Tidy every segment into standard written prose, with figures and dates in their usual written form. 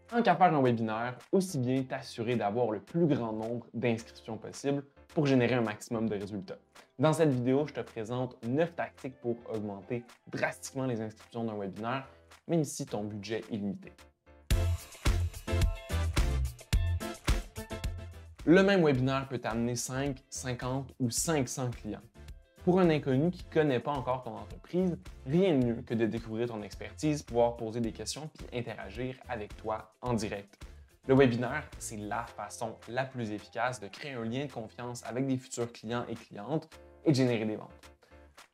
Tant qu'à faire un webinaire, aussi bien t'assurer d'avoir le plus grand nombre d'inscriptions possible pour générer un maximum de résultats. Dans cette vidéo, je te présente 9 tactiques pour augmenter drastiquement les inscriptions d'un webinaire, même si ton budget est limité. Le même webinaire peut t'amener 5, 50 ou 500 clients. Pour un inconnu qui ne connaît pas encore ton entreprise, rien de mieux que de découvrir ton expertise, pouvoir poser des questions puis interagir avec toi en direct. Le webinaire, c'est la façon la plus efficace de créer un lien de confiance avec des futurs clients et clientes et de générer des ventes.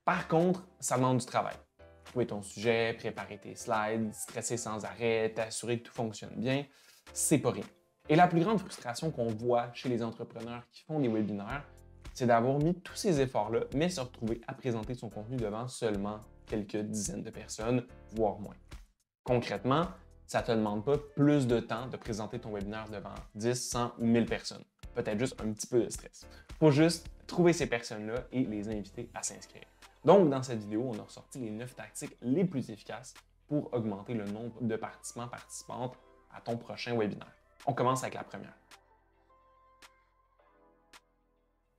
Par contre, ça demande du travail. Trouver ton sujet, préparer tes slides, stresser sans arrêt, t'assurer que tout fonctionne bien, c'est pas rien. Et la plus grande frustration qu'on voit chez les entrepreneurs qui font des webinaires, c'est d'avoir mis tous ces efforts-là, mais se retrouver à présenter son contenu devant seulement quelques dizaines de personnes, voire moins. Concrètement, ça ne te demande pas plus de temps de présenter ton webinaire devant 10, 100 ou 1000 personnes. Peut-être juste un petit peu de stress. Il faut juste trouver ces personnes-là et les inviter à s'inscrire. Donc, dans cette vidéo, on a ressorti les 9 tactiques les plus efficaces pour augmenter le nombre de participantes à ton prochain webinaire. On commence avec la première.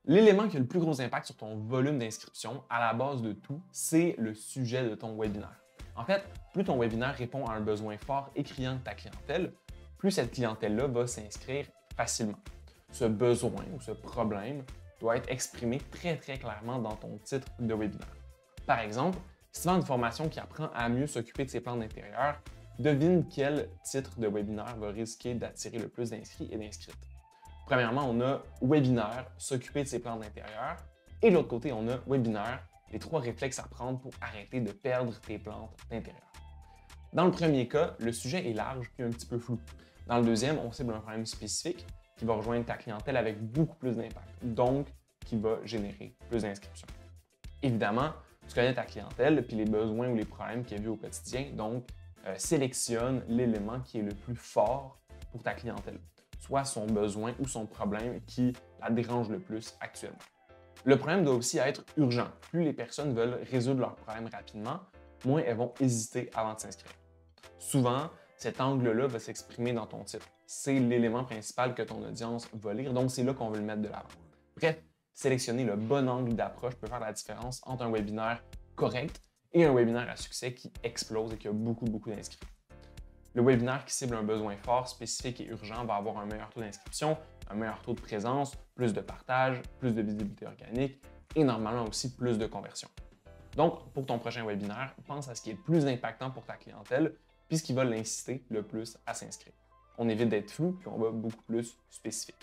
L'élément qui a le plus gros impact sur ton volume d'inscription, à la base de tout, c'est le sujet de ton webinaire. En fait, plus ton webinaire répond à un besoin fort et criant de ta clientèle, plus cette clientèle-là va s'inscrire facilement. Ce besoin ou ce problème doit être exprimé très clairement dans ton titre de webinaire. Par exemple, si tu vends une formation qui apprend à mieux s'occuper de ses plans d'intérieur, devine quel titre de webinaire va risquer d'attirer le plus d'inscrits et d'inscrites. Premièrement, on a webinaire, s'occuper de ses plans d'intérieur. Et de l'autre côté, on a webinaire, les 3 réflexes à prendre pour arrêter de perdre tes plantes d'intérieur. Dans le premier cas, le sujet est large puis un petit peu flou. Dans le deuxième, on cible un problème spécifique qui va rejoindre ta clientèle avec beaucoup plus d'impact, donc qui va générer plus d'inscriptions. Évidemment, tu connais ta clientèle puis les besoins ou les problèmes qu'elle vit au quotidien, donc sélectionne l'élément qui est le plus fort pour ta clientèle, soit son besoin ou son problème qui la dérange le plus actuellement. Le problème doit aussi être urgent. Plus les personnes veulent résoudre leurs problèmes rapidement, moins elles vont hésiter avant de s'inscrire. Souvent, cet angle-là va s'exprimer dans ton titre. C'est l'élément principal que ton audience va lire, donc c'est là qu'on veut le mettre de l'avant. Bref, sélectionner le bon angle d'approche peut faire la différence entre un webinaire correct et un webinaire à succès qui explose et qui a beaucoup d'inscrits. Le webinaire qui cible un besoin fort, spécifique et urgent va avoir un meilleur taux d'inscription, un meilleur taux de présence, plus de partage, plus de visibilité organique et normalement aussi plus de conversion. Donc, pour ton prochain webinaire, pense à ce qui est le plus impactant pour ta clientèle puis ce qui va l'inciter le plus à s'inscrire. On évite d'être flou puis on va beaucoup plus spécifique.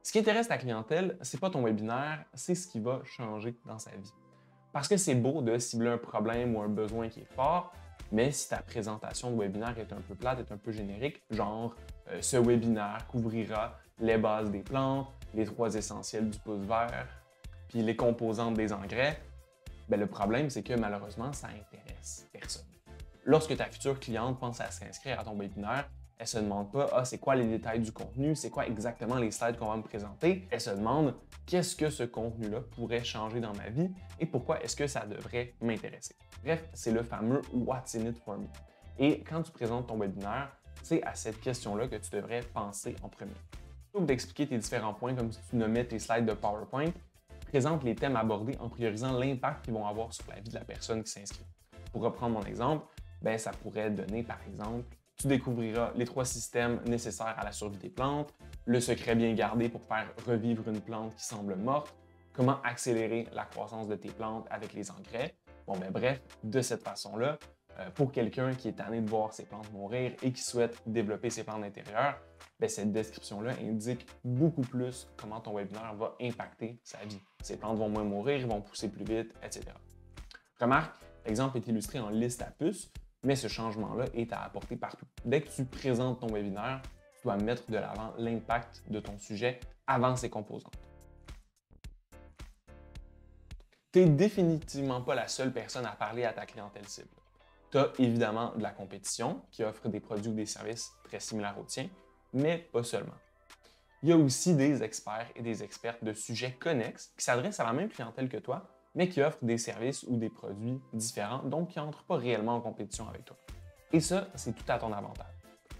Ce qui intéresse ta clientèle, c'est pas ton webinaire, c'est ce qui va changer dans sa vie. Parce que c'est beau de cibler un problème ou un besoin qui est fort, mais si ta présentation de webinaire est un peu plate, est un peu générique, genre ce webinaire couvrira les bases des plantes, les 3 essentiels du pouce vert, puis les composantes des engrais, ben le problème c'est que malheureusement, ça intéresse personne. Lorsque ta future cliente pense à s'inscrire à ton webinaire, elle ne se demande pas c'est quoi les détails du contenu, c'est quoi exactement les slides qu'on va me présenter. Elle se demande qu'est-ce que ce contenu-là pourrait changer dans ma vie et pourquoi est-ce que ça devrait m'intéresser. Bref, c'est le fameux What's in it for me. Et quand tu présentes ton webinaire, c'est à cette question-là que tu devrais penser en premier. Plutôt que d'expliquer tes différents points comme si tu nommais tes slides de PowerPoint, présente les thèmes abordés en priorisant l'impact qu'ils vont avoir sur la vie de la personne qui s'inscrit. Pour reprendre mon exemple, ça pourrait donner par exemple tu découvriras les 3 systèmes nécessaires à la survie des plantes, le secret bien gardé pour faire revivre une plante qui semble morte, comment accélérer la croissance de tes plantes avec les engrais. Bref, de cette façon-là, pour quelqu'un qui est tanné de voir ses plantes mourir et qui souhaite développer ses plantes d'intérieur, cette description-là indique beaucoup plus comment ton webinaire va impacter sa vie. Ces plantes vont moins mourir, ils vont pousser plus vite, etc. Remarque, l'exemple est illustré en liste à puces, mais ce changement-là est à apporter partout. Dès que tu présentes ton webinaire, tu dois mettre de l'avant l'impact de ton sujet avant ses composantes. Tu n'es définitivement pas la seule personne à parler à ta clientèle cible. Tu as évidemment de la compétition qui offre des produits ou des services très similaires aux tiens, mais pas seulement. Il y a aussi des experts et des expertes de sujets connexes qui s'adressent à la même clientèle que toi, mais qui offrent des services ou des produits différents, donc qui n'entrent pas réellement en compétition avec toi. Et ça, c'est tout à ton avantage.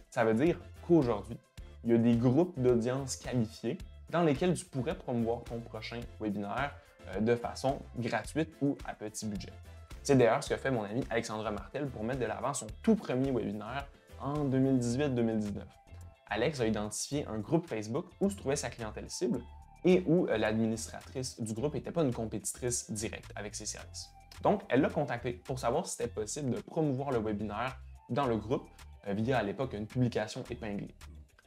Ça veut dire qu'aujourd'hui, il y a des groupes d'audience qualifiés dans lesquels tu pourrais promouvoir ton prochain webinaire de façon gratuite ou à petit budget. C'est d'ailleurs ce que fait mon ami Alexandra Martel pour mettre de l'avant son tout premier webinaire en 2018-2019. Alex a identifié un groupe Facebook où se trouvait sa clientèle cible et où l'administratrice du groupe n'était pas une compétitrice directe avec ses services. Donc, elle l'a contacté pour savoir si c'était possible de promouvoir le webinaire dans le groupe via à l'époque une publication épinglée.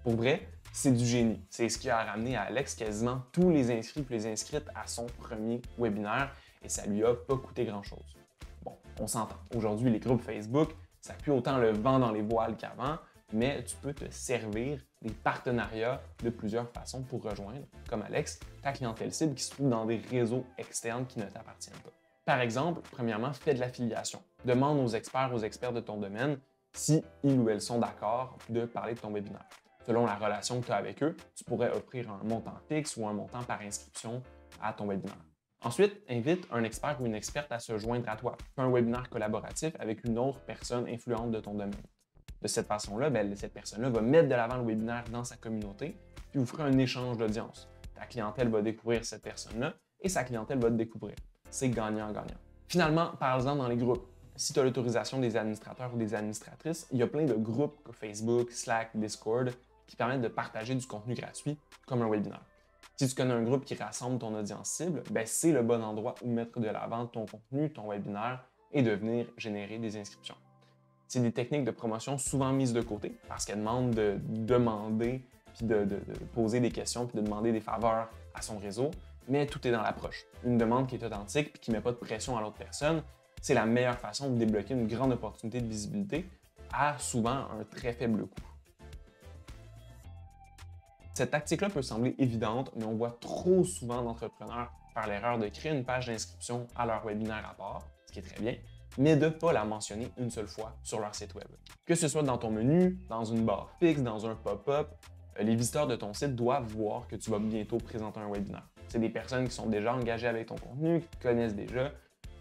Pour vrai, c'est du génie. C'est ce qui a ramené à Alex quasiment tous les inscrits et les inscrites à son premier webinaire et ça lui a pas coûté grand-chose. Bon, on s'entend. Aujourd'hui, les groupes Facebook, ça pue autant le vent dans les voiles qu'avant, mais tu peux te servir des partenariats de plusieurs façons pour rejoindre, comme Alex, ta clientèle cible qui se trouve dans des réseaux externes qui ne t'appartiennent pas. Par exemple, premièrement, fais de l'affiliation. Demande aux experts de ton domaine si ils ou elles sont d'accord de parler de ton webinaire. Selon la relation que tu as avec eux, tu pourrais offrir un montant fixe ou un montant par inscription à ton webinaire. Ensuite, invite un expert ou une experte à se joindre à toi. Fais un webinaire collaboratif avec une autre personne influente de ton domaine. De cette façon-là, cette personne-là va mettre de l'avant le webinaire dans sa communauté, puis vous ferez un échange d'audience. Ta clientèle va découvrir cette personne-là et sa clientèle va te découvrir. C'est gagnant-gagnant. Finalement, parle-en dans les groupes. Si tu as l'autorisation des administrateurs ou des administratrices, il y a plein de groupes comme Facebook, Slack, Discord qui permettent de partager du contenu gratuit comme un webinaire. Si tu connais un groupe qui rassemble ton audience cible, c'est le bon endroit où mettre de l'avant ton contenu, ton webinaire et de venir générer des inscriptions. C'est des techniques de promotion souvent mises de côté parce qu'elles demandent de demander, puis de poser des questions, puis de demander des faveurs à son réseau, mais tout est dans l'approche. Une demande qui est authentique puis qui ne met pas de pression à l'autre personne, c'est la meilleure façon de débloquer une grande opportunité de visibilité à souvent un très faible coût. Cette tactique-là peut sembler évidente, mais on voit trop souvent d'entrepreneurs faire l'erreur de créer une page d'inscription à leur webinaire à part, ce qui est très bien, mais de ne pas la mentionner une seule fois sur leur site web. Que ce soit dans ton menu, dans une barre fixe, dans un pop-up, les visiteurs de ton site doivent voir que tu vas bientôt présenter un webinaire. C'est des personnes qui sont déjà engagées avec ton contenu, qui te connaissent déjà,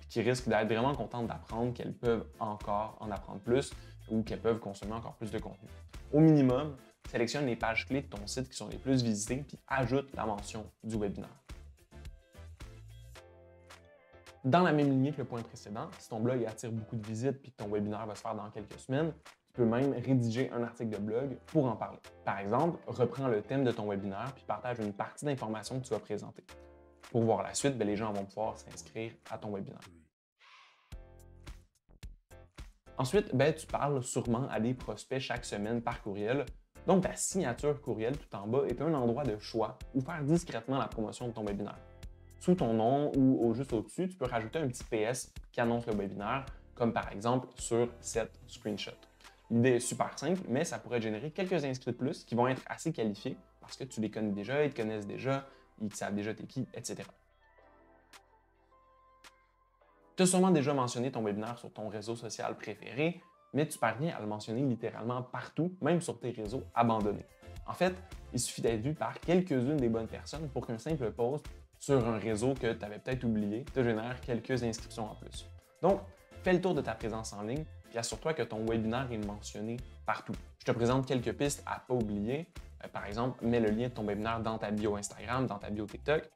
qui risquent d'être vraiment contentes d'apprendre qu'elles peuvent encore en apprendre plus ou qu'elles peuvent consommer encore plus de contenu. Au minimum, sélectionne les pages clés de ton site qui sont les plus visitées puis ajoute la mention du webinaire. Dans la même lignée que le point précédent, si ton blog attire beaucoup de visites puis que ton webinaire va se faire dans quelques semaines, tu peux même rédiger un article de blog pour en parler. Par exemple, reprends le thème de ton webinaire puis partage une partie d'informations que tu vas présenter. Pour voir la suite, les gens vont pouvoir s'inscrire à ton webinaire. Ensuite, tu parles sûrement à des prospects chaque semaine par courriel. Donc, ta signature courriel tout en bas est un endroit de choix où faire discrètement la promotion de ton webinaire. Sous ton nom ou juste au-dessus, tu peux rajouter un petit PS qui annonce le webinaire, comme par exemple sur cette screenshot. L'idée est super simple, mais ça pourrait générer quelques inscrits de plus qui vont être assez qualifiés parce que tu les connais déjà, ils te connaissent déjà, ils savent déjà t'es qui, etc. Tu as sûrement déjà mentionné ton webinaire sur ton réseau social préféré, mais tu parviens à le mentionner littéralement partout, même sur tes réseaux abandonnés. En fait, il suffit d'être vu par quelques-unes des bonnes personnes pour qu'un simple post sur un réseau que tu avais peut-être oublié te génère quelques inscriptions en plus. Donc, fais le tour de ta présence en ligne et assure-toi que ton webinaire est mentionné partout. Je te présente quelques pistes à ne pas oublier. Par exemple, mets le lien de ton webinaire dans ta bio Instagram, dans ta bio TikTok,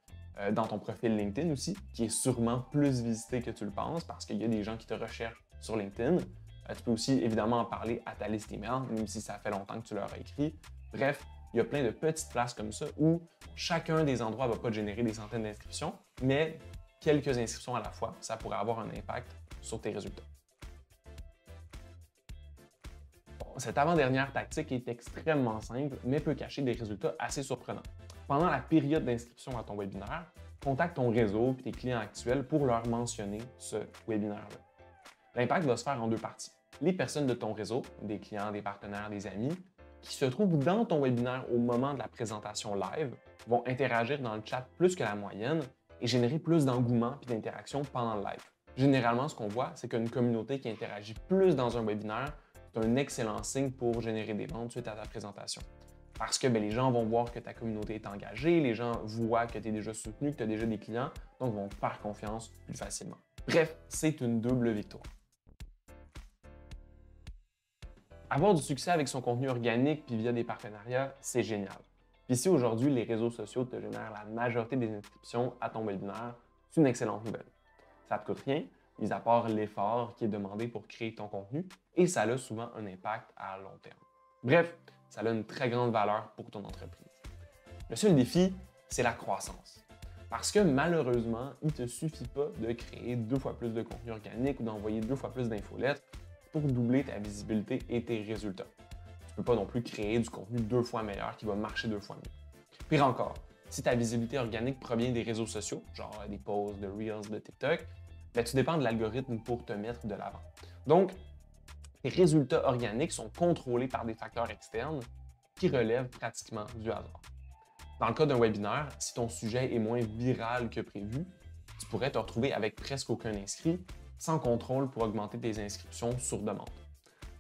dans ton profil LinkedIn aussi, qui est sûrement plus visité que tu le penses parce qu'il y a des gens qui te recherchent sur LinkedIn. Tu peux aussi évidemment en parler à ta liste email, même si ça fait longtemps que tu leur as écrit. Bref, il y a plein de petites places comme ça où chacun des endroits ne va pas te générer des centaines d'inscriptions, mais quelques inscriptions à la fois, ça pourrait avoir un impact sur tes résultats. Cette avant-dernière tactique est extrêmement simple, mais peut cacher des résultats assez surprenants. Pendant la période d'inscription à ton webinaire, contacte ton réseau et tes clients actuels pour leur mentionner ce webinaire-là. L'impact va se faire en deux parties. Les personnes de ton réseau, des clients, des partenaires, des amis, qui se trouvent dans ton webinaire au moment de la présentation live, vont interagir dans le chat plus que la moyenne et générer plus d'engouement et d'interaction pendant le live. Généralement, ce qu'on voit, c'est qu'une communauté qui interagit plus dans un webinaire, c'est un excellent signe pour générer des ventes suite à ta présentation. Parce que les gens vont voir que ta communauté est engagée, les gens voient que tu es déjà soutenu, que tu as déjà des clients, donc vont te faire confiance plus facilement. Bref, c'est une double victoire. Avoir du succès avec son contenu organique puis via des partenariats, c'est génial. Puis si aujourd'hui les réseaux sociaux te génèrent la majorité des inscriptions à ton webinaire, c'est une excellente nouvelle. Ça ne te coûte rien, mis à part l'effort qui est demandé pour créer ton contenu, et ça a souvent un impact à long terme. Bref, ça a une très grande valeur pour ton entreprise. Le seul défi, c'est la croissance. Parce que malheureusement, il ne te suffit pas de créer 2 fois plus de contenu organique ou d'envoyer 2 fois plus d'infolettes pour doubler ta visibilité et tes résultats. Tu ne peux pas non plus créer du contenu 2 fois meilleur qui va marcher 2 fois mieux. Pire encore, si ta visibilité organique provient des réseaux sociaux, genre des posts, de Reels, de TikTok, ben, tu dépends de l'algorithme pour te mettre de l'avant. Donc, tes résultats organiques sont contrôlés par des facteurs externes qui relèvent pratiquement du hasard. Dans le cas d'un webinaire, si ton sujet est moins viral que prévu, tu pourrais te retrouver avec presque aucun inscrit, sans contrôle pour augmenter tes inscriptions sur demande.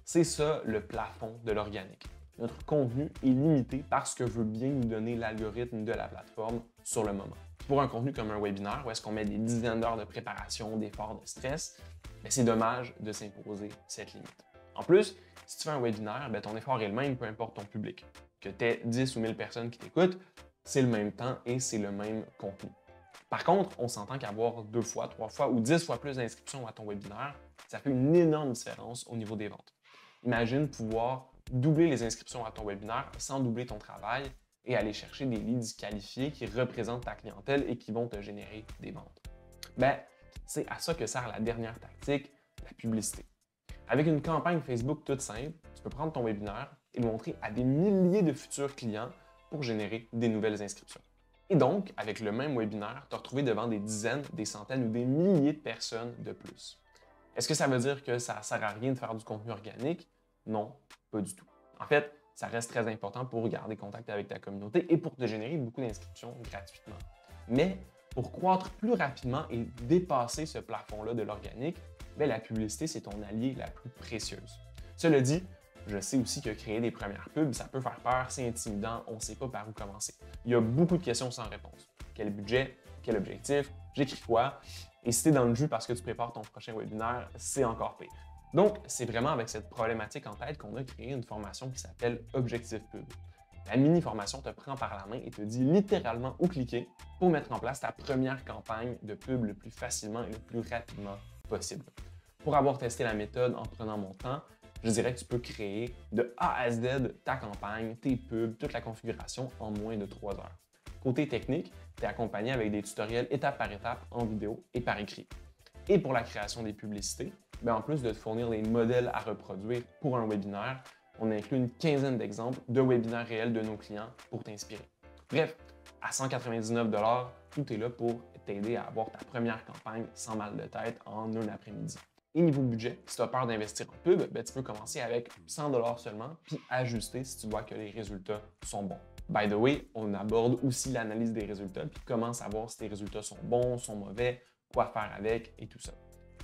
C'est ça le plafond de l'organique. Notre contenu est limité par ce que veut bien nous donner l'algorithme de la plateforme sur le moment. Pour un contenu comme un webinaire, où est-ce qu'on met des dizaines d'heures de préparation, d'efforts, de stress, c'est dommage de s'imposer cette limite. En plus, si tu fais un webinaire, ton effort est le même, peu importe ton public. Que tu aies 10 ou 1000 personnes qui t'écoutent, c'est le même temps et c'est le même contenu. Par contre, on s'entend qu'avoir 2 fois, 3 fois ou 10 fois plus d'inscriptions à ton webinaire, ça fait une énorme différence au niveau des ventes. Imagine pouvoir doubler les inscriptions à ton webinaire sans doubler ton travail et aller chercher des leads qualifiés qui représentent ta clientèle et qui vont te générer des ventes. C'est à ça que sert la dernière tactique, la publicité. Avec une campagne Facebook toute simple, tu peux prendre ton webinaire et le montrer à des milliers de futurs clients pour générer des nouvelles inscriptions. Et donc, avec le même webinaire, te retrouver devant des dizaines, des centaines ou des milliers de personnes de plus. Est-ce que ça veut dire que ça ne sert à rien de faire du contenu organique? Non, pas du tout. En fait, ça reste très important pour garder contact avec ta communauté et pour te générer beaucoup d'inscriptions gratuitement. Mais pour croître plus rapidement et dépasser ce plafond-là de l'organique, la publicité, c'est ton allié la plus précieuse. Cela dit, je sais aussi que créer des premières pubs, ça peut faire peur, c'est intimidant, on ne sait pas par où commencer. Il y a beaucoup de questions sans réponse. Quel budget? Quel objectif? J'écris quoi? Et si tu es dans le jus parce que tu prépares ton prochain webinaire, c'est encore pire. Donc, c'est vraiment avec cette problématique en tête qu'on a créé une formation qui s'appelle Objectif Pub. La mini-formation te prend par la main et te dit littéralement où cliquer pour mettre en place ta première campagne de pub le plus facilement et le plus rapidement possible. Pour avoir testé la méthode en prenant mon temps, je dirais que tu peux créer de A à Z ta campagne, tes pubs, toute la configuration en moins de 3 heures. Côté technique, tu es accompagné avec des tutoriels étape par étape en vidéo et par écrit. Et pour la création des publicités, en plus de te fournir des modèles à reproduire pour un webinaire, on inclut une quinzaine d'exemples de webinaires réels de nos clients pour t'inspirer. Bref, à 199 $, tout est là pour t'aider à avoir ta première campagne sans mal de tête en un après-midi. Et niveau budget, si tu as peur d'investir en pub, tu peux commencer avec 100 $ seulement, puis ajuster si tu vois que les résultats sont bons. By the way, on aborde aussi l'analyse des résultats, puis comment savoir si tes résultats sont bons, sont mauvais, quoi faire avec et tout ça.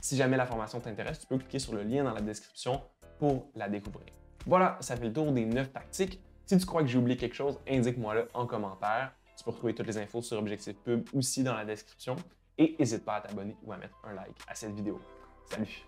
Si jamais la formation t'intéresse, tu peux cliquer sur le lien dans la description pour la découvrir. Voilà, ça fait le tour des 9 tactiques. Si tu crois que j'ai oublié quelque chose, indique-moi-le en commentaire. Tu peux retrouver toutes les infos sur Objectif Pub aussi dans la description. Et n'hésite pas à t'abonner ou à mettre un like à cette vidéo. Salut!